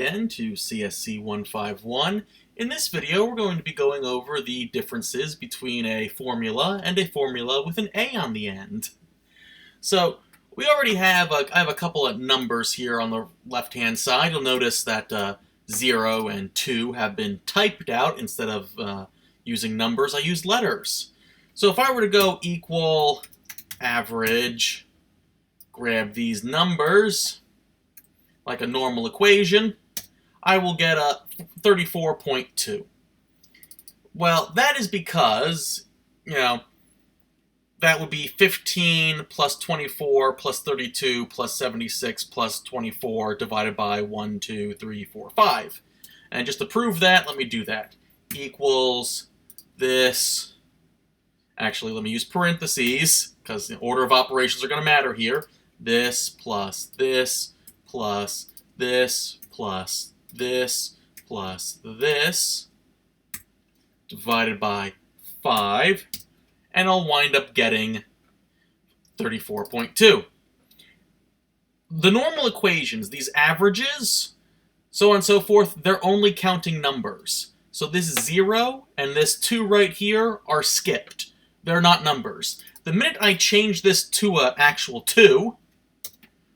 Again to CSC 151. In this video, we're going to be going over the differences between a formula and a formula with an A on the end. So we already have I have a couple of numbers here on the left-hand side. You'll notice that 0 and 2 have been typed out instead of using numbers. I used letters. So if I were to go equal average, grab these numbers like a normal equation, I will get a 34.2. Well, that is because, that would be 15 plus 24 plus 32 plus 76 plus 24 divided by 1, 2, 3, 4, 5. And just to prove that, let me do that. Equals this. Actually, let me use parentheses, because the order of operations are going to matter here. This plus this plus this plus this plus this divided by 5, and I'll wind up getting 34.2. The normal equations, these averages, so on and so forth, they're only counting numbers. So this 0 and this 2 right here are skipped. They're not numbers. The minute I change this to an actual 2,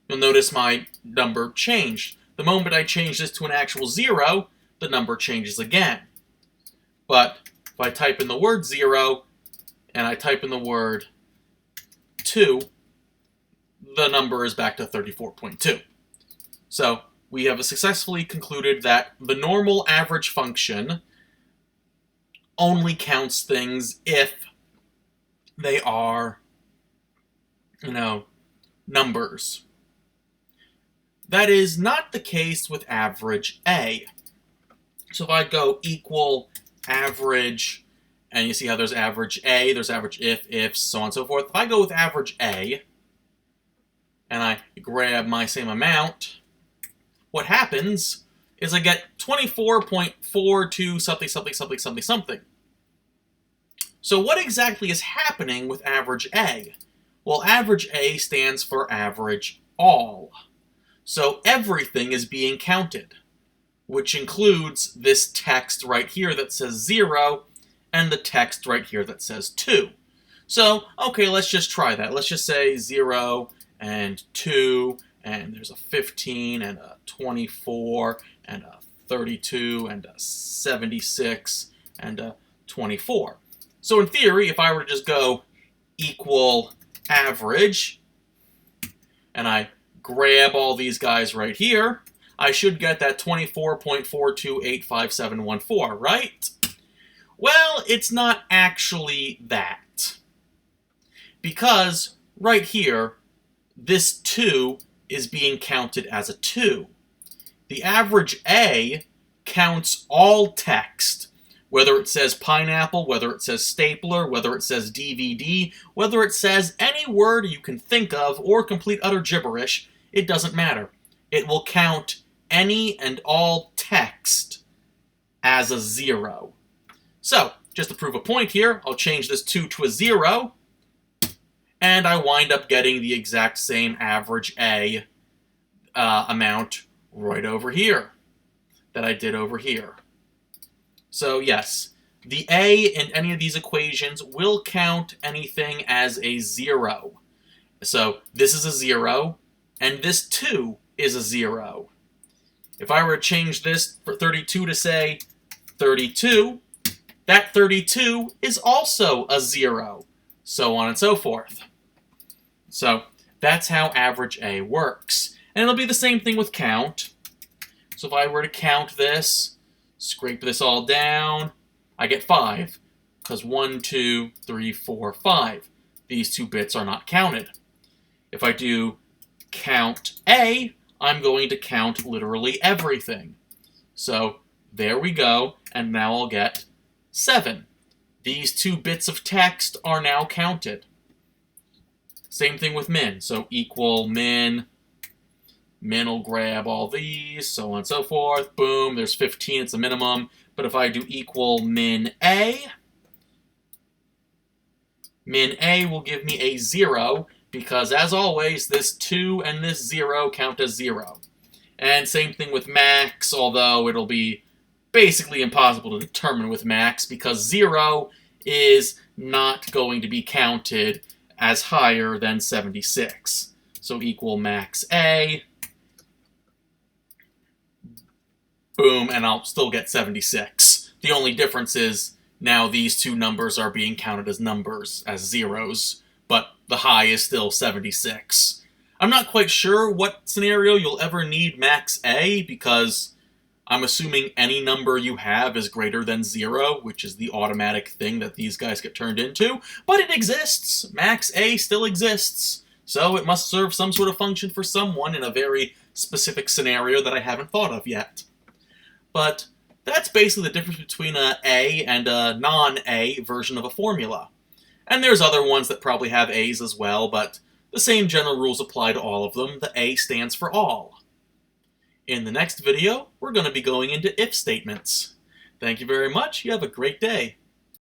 you'll notice my number changed. The moment I change this to an actual 0, the number changes again. But if I type in the word 0 and I type in the word 2, the number is back to 34.2. So we have successfully concluded that the normal average function only counts things if they are, numbers. That is not the case with average A. So if I go equal average, and you see how there's average A, there's average if, so on and so forth. If I go with average A, and I grab my same amount, what happens is I get 24.42 something, something, something, something, something. So what exactly is happening with average A? Well, average A stands for average all. So everything is being counted, which includes this text right here that says 0 and the text right here that says 2. So, okay, let's just try that. Let's just say 0 and 2, and there's a 15 and a 24 and a 32 and a 76 and a 24. So in theory, if I were to just go equal average, and I grab all these guys right here, I should get that 24.4285714, right? Well, it's not actually that. Because right here, this 2 is being counted as a 2. The average A counts all text, whether it says pineapple, whether it says stapler, whether it says DVD, whether it says any word you can think of or complete utter gibberish, it doesn't matter. It will count any and all text as a 0. So, just to prove a point here, I'll change this 2 to a 0, and I wind up getting the exact same average A amount right over here that I did over here. So yes, the A in any of these equations will count anything as a 0. So this is a 0, and this 2 is a 0. If I were to change this for 32 to say 32, that 32 is also a 0, so on and so forth. So that's how average A works. And it'll be the same thing with count. So if I were to count this, scrape this all down, I get 5, because 1, 2, 3, 4, 5. These 2 bits are not counted. If I do count A, I'm going to count literally everything. So there we go, and now I'll get 7. These 2 bits of text are now counted. Same thing with min. So equal min. Min will grab all these, so on and so forth. Boom, there's 15, it's a minimum. But if I do equal min A will give me a 0, because as always, this 2 and this 0 count as 0. And same thing with max, although it'll be basically impossible to determine with max because 0 is not going to be counted as higher than 76. So equal max A, boom, and I'll still get 76. The only difference is now these two numbers are being counted as numbers, as zeros, but the high is still 76. I'm not quite sure what scenario you'll ever need max A, because I'm assuming any number you have is greater than 0, which is the automatic thing that these guys get turned into, but it exists. Max A still exists, so it must serve some sort of function for someone in a very specific scenario that I haven't thought of yet. But that's basically the difference between an A and a non-A version of a formula. And there's other ones that probably have A's as well, but the same general rules apply to all of them. The A stands for all. In the next video, we're going to be going into if statements. Thank you very much. You have a great day.